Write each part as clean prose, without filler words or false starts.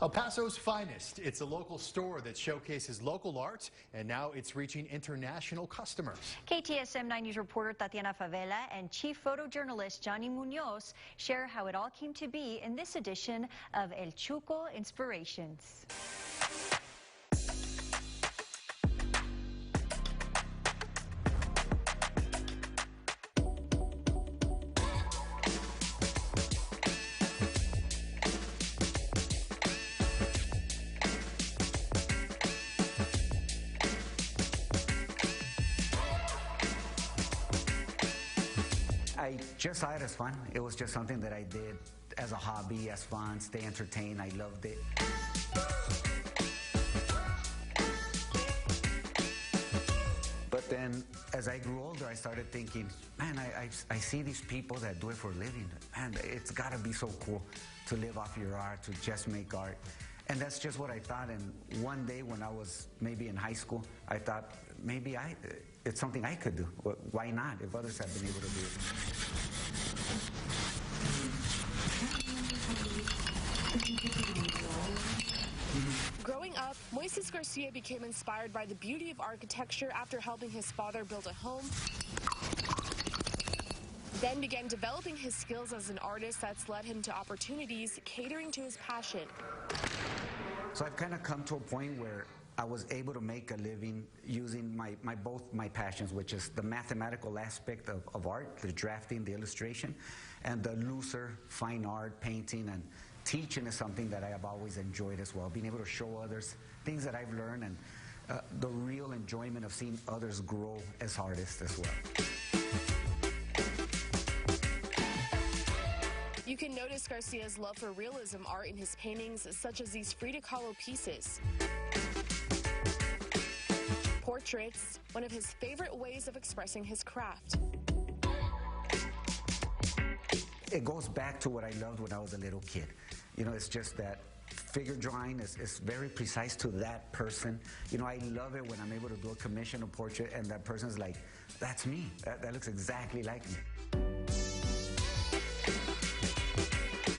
El Paso's finest. It's a local store that showcases local art, and now it's reaching international customers. KTSM 9 News reporter Tatiana Favela and chief photojournalist Johnny Munoz share how it all came to be in this edition of El Chuco Inspirations. I just saw it as fun. It was just something that I did as a hobby, as fun, stay entertained. I loved it. But then, as I grew older, I started thinking, man, I see these people that do it for a living. Man, it's got to be so cool to live off your art, to just make art. And that's just what I thought. And one day when I was maybe in high school, I thought maybe it's something I could do. Why not, if others have been able to do it? Growing up, Moises Garcia became inspired by the beauty of architecture after helping his father build a home. Then began developing his skills as an artist that's led him to opportunities catering to his passion. So I've kind of come to a point where I was able to make a living using both my passions, which is the mathematical aspect of art, the drafting, the illustration, and the looser, fine art, painting, and teaching is something that I have always enjoyed as well, being able to show others things that I've learned and the real enjoyment of seeing others grow as artists as well. You can notice Garcia's love for realism art in his paintings, such as these Frida Kahlo pieces. Portraits, one of his favorite ways of expressing his craft. It goes back to what I loved when I was a little kid. You know, it's just that figure drawing is very precise to that person. You know, I love it when I'm able to do a commission, a portrait, and that person's like, that's me. That looks exactly like me.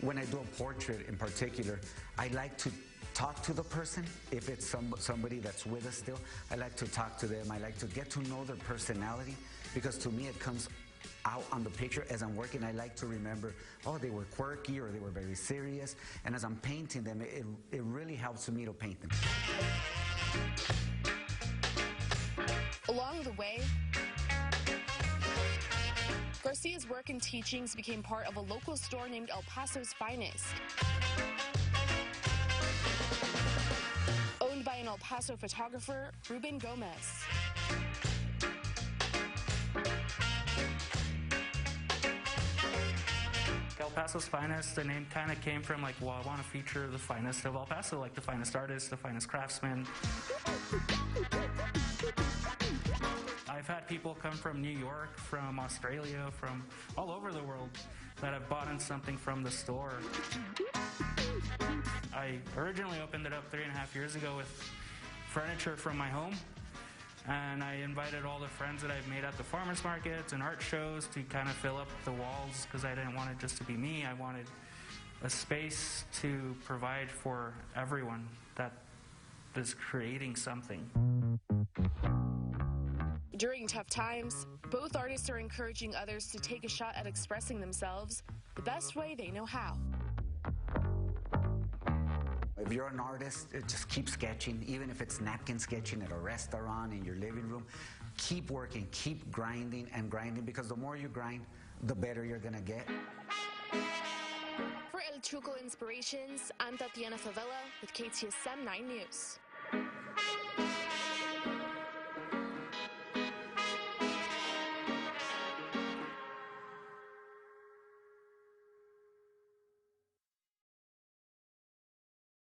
When I do a portrait in particular, I like to talk to the person. If it's somebody that's with us still, I like to talk to them. I like to get to know their personality, because to me it comes out on the picture as I'm working. I like to remember, oh, they were quirky or they were very serious. And as I'm painting them, it really helps me to paint them. Along the way, Garcia's work and teachings became part of a local store named El Paso's Finest. Owned by an El Paso photographer, Ruben Gomez. El Paso's Finest, the name kind of came from like, well, I want to feature the finest of El Paso, like the finest artists, the finest craftsmen. I've had people come from New York, from Australia, from all over the world that have bought in something from the store. I originally opened it up 3.5 years ago with furniture from my home, and I invited all the friends that I've made at the farmers markets and art shows to kind of fill up the walls, because I didn't want it just to be me. I wanted a space to provide for everyone that is creating something. During tough times, both artists are encouraging others to take a shot at expressing themselves the best way they know how. If you're an artist, just keep sketching, even if it's napkin sketching at a restaurant, in your living room. Keep working, keep grinding and grinding, because the more you grind, the better you're gonna get. For El Chuco Inspirations, I'm Tatiana Favela with KTSM 9 News.